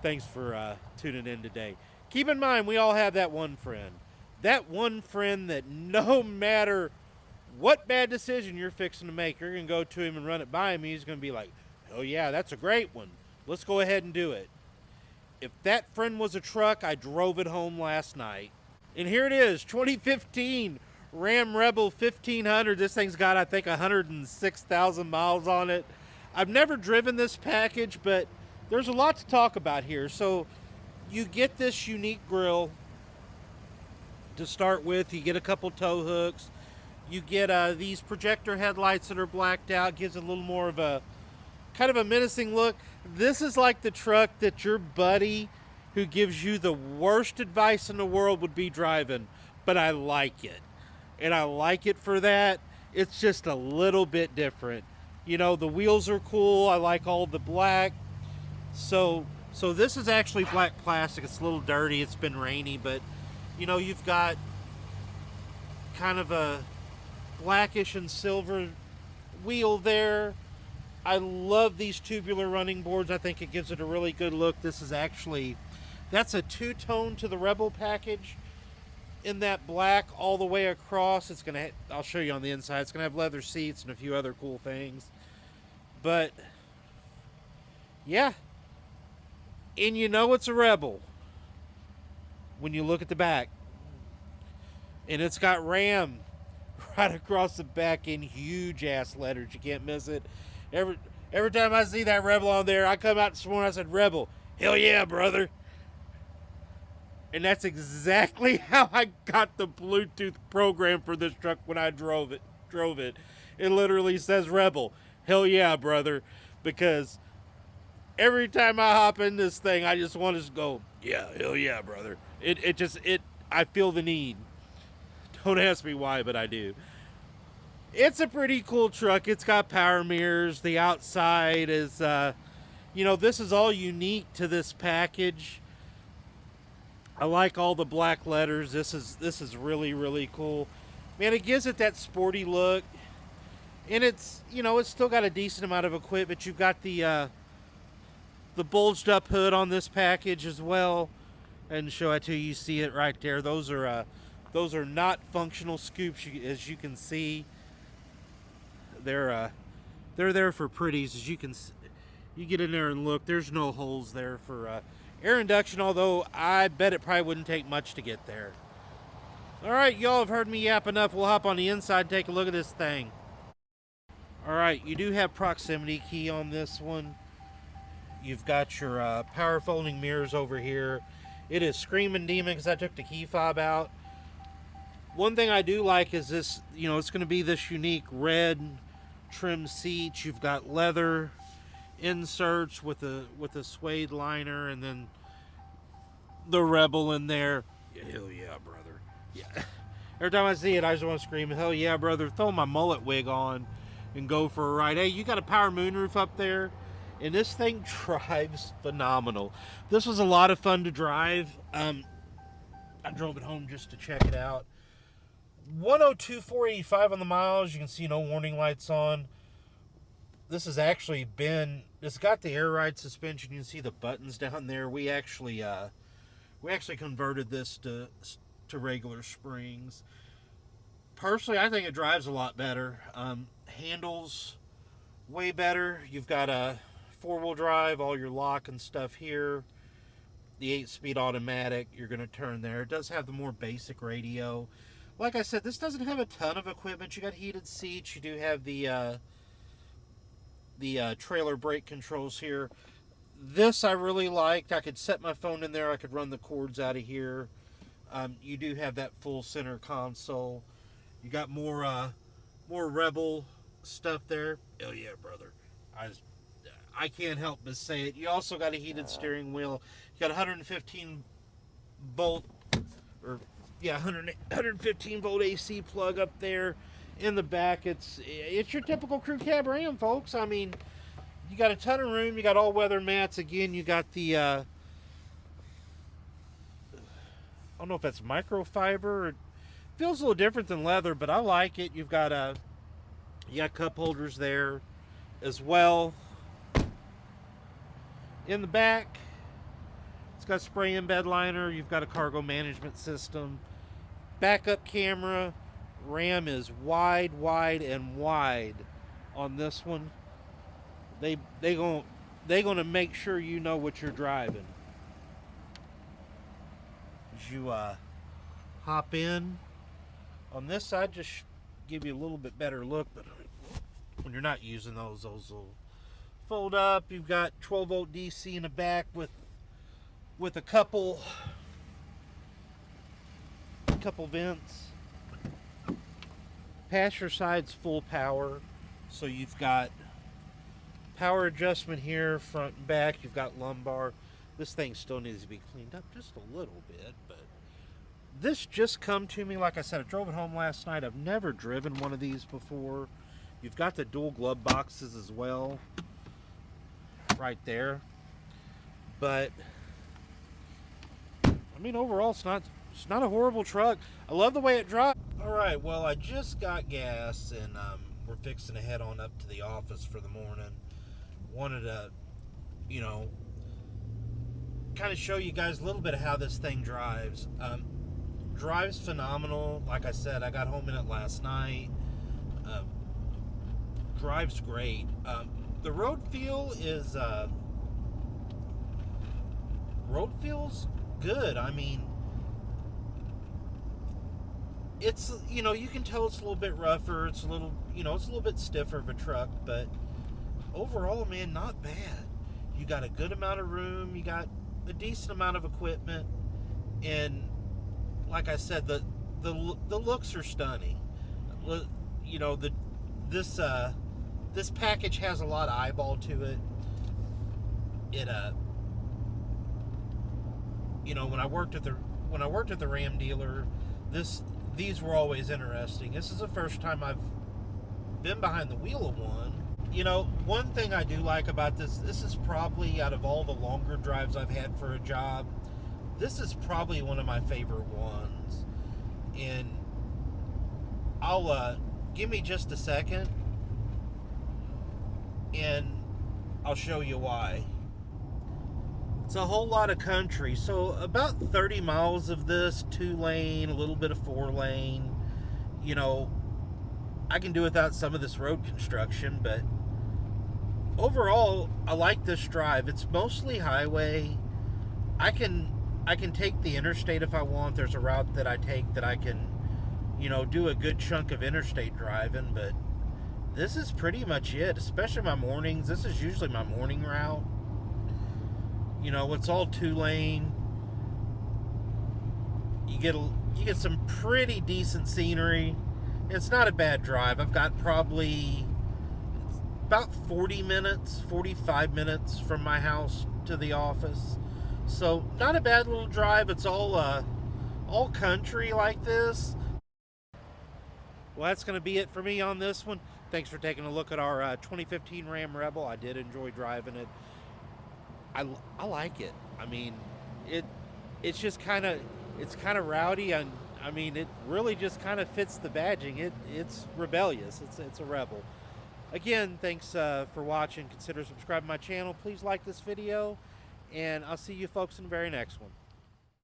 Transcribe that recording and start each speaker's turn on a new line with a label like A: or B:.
A: Thanks for tuning in today. Keep in mind, we all have that one friend. That one friend that no matter what bad decision you're fixing to make, you're going to go to him and run it by him. He's going to be like, oh, yeah, that's a great one. Let's go ahead and do it. If that friend was a truck, I drove it home last night. And here it is, 2015 Ram Rebel 1500. This thing's got, I think, 106,000 miles on it. I've never driven this package, but there's a lot to talk about here. So you get this unique grill to start with. You get a couple tow hooks. You get these projector headlights that are blacked out. Gives it a little more of a kind of a menacing look. This is like the truck that your buddy who gives you the worst advice in the world would be driving, but I like it. And I like it for that. It's just a little bit different. You know, the wheels are cool. I like all the black. So this is actually black plastic. It's a little dirty. It's been rainy, but you know, you've got kind of a blackish and silver wheel there. I love these tubular running boards. I think it gives it a really good look. This is actually, that's a two-tone to the Rebel package in that black all the way across. It's gonna, I'll show you on the inside. It's gonna have leather seats and a few other cool things. But yeah, and you know it's a Rebel when you look at the back. And it's got Ram right across the back in huge ass letters. You can't miss it. Every time I see that Rebel on there, I come out this morning, I said, Rebel, hell yeah, brother. And that's exactly how I got the Bluetooth program for this truck when I drove it. It literally says Rebel, hell yeah, brother. Because every time I hop in this thing, I just want to go, yeah, hell yeah, brother. I feel the need. Don't ask me why, but I do. It's a pretty cool truck. It's got power mirrors. The outside is, you know, this is all unique to this package. I like all the black letters. This is really, really cool. Man, it gives it that sporty look. And it's, you know, it's still got a decent amount of equipment. You've got the bulged up hood on this package as well. And show it to you. You see it right there. Those are not functional scoops, as you can see. They're there for pretties, as you can. You get in there and look. There's no holes there for air induction. Although I bet it probably wouldn't take much to get there. All right, y'all have heard me yap enough. We'll hop on the inside and take a look at this thing. All right, you do have proximity key on this one. You've got your power folding mirrors over here. It is screaming demon because I took the key fob out. One thing I do like is this, you know, it's going to be this unique red trim seats. You've got leather inserts with a suede liner, and then the Rebel in there. Yeah, hell yeah, brother. Yeah. Every time I see it, I just want to scream, hell yeah, brother. Throw my mullet wig on and go for a ride. Hey, you got a power moonroof up there? And this thing drives phenomenal. This was a lot of fun to drive. I drove it home just to check it out. 102,485 on the miles. You can see no warning lights on. This has actually been, it's got the air ride suspension. You can see the buttons down there. We actually converted this to regular springs. Personally, I think it drives a lot better. Handles way better. You've got a 4-wheel drive, all your lock and stuff here. The 8-speed automatic, you're going to turn there. It does have the more basic radio. Like I said, this doesn't have a ton of equipment. You got heated seats. You do have the trailer brake controls here. This I really liked. I could set my phone in there. I could run the cords out of here. You do have that full center console. You got more Rebel stuff there. Oh yeah, brother. I can't help but say it. You also got a heated steering wheel. You got 115 volt, or yeah, 115 volt AC plug up there. In the back, it's your typical crew cab Ram, folks. I mean, you got a ton of room. You got all weather mats. Again, you got the I don't know if that's microfiber. It feels a little different than leather, but I like it. You got cup holders there. as well. In the back, It's got spray in bed liner. You've got a cargo management system. Backup camera. Ram is wide, wide, and wide on this one. They gonna make sure you know what you're driving. As you hop in on this side, just give you a little bit better look, but when you're not using those will fold up. You've got 12 volt DC in the back with a couple vents. Passenger side's full power, so you've got power adjustment here, front and back. You've got lumbar. This thing still needs to be cleaned up just a little bit, but this just come to me. Like I said, I drove it home last night. I've never driven one of these before. You've got the dual glove boxes as well right there, but I mean, overall it's not a horrible truck. I love the way it drives. All right, well, I just got gas and we're fixing to head on up to the office for the morning. Wanted to, you know, kind of show you guys a little bit of how this thing drives. Drives phenomenal. Like I said, I got home in it last night. Drives great. The road feel is road feels good. I mean, it's, you know, you can tell it's a little bit rougher. It's a little, you know, it's a little bit stiffer of a truck, but overall, man, not bad. You got a good amount of room. You got a decent amount of equipment, and like I said, the looks are stunning. You know, this package has a lot of eyeball to it. It you know, when I worked at the Ram dealer, these were always interesting. This is the first time I've been behind the wheel of one. You know, one thing I do like about this is probably, out of all the longer drives I've had for a job, this is probably one of my favorite ones. And I'll give me just a second and I'll show you why. It's a whole lot of country. So about 30 miles of this, 2-lane, a little bit of 4-lane. You know, I can do without some of this road construction, but overall, I like this drive. It's mostly highway. I can take the interstate if I want. There's a route that I take that I can, you know, do a good chunk of interstate driving, but this is pretty much it, especially my mornings. This is usually my morning route. You know, it's all 2-lane. You get some pretty decent scenery. It's not a bad drive. I've got probably about 40 minutes, 45 minutes from my house to the office. So not a bad little drive. It's all country like this. Well, that's going to be it for me on this one. Thanks for taking a look at our 2015 Ram Rebel. I did enjoy driving it. I like it. I mean, it's just kind of rowdy, and I mean, it really just kind of fits the badging. It's rebellious. It's a rebel. Again, thanks for watching. Consider subscribing to my channel. Please like this video, and I'll see you folks in the very next one.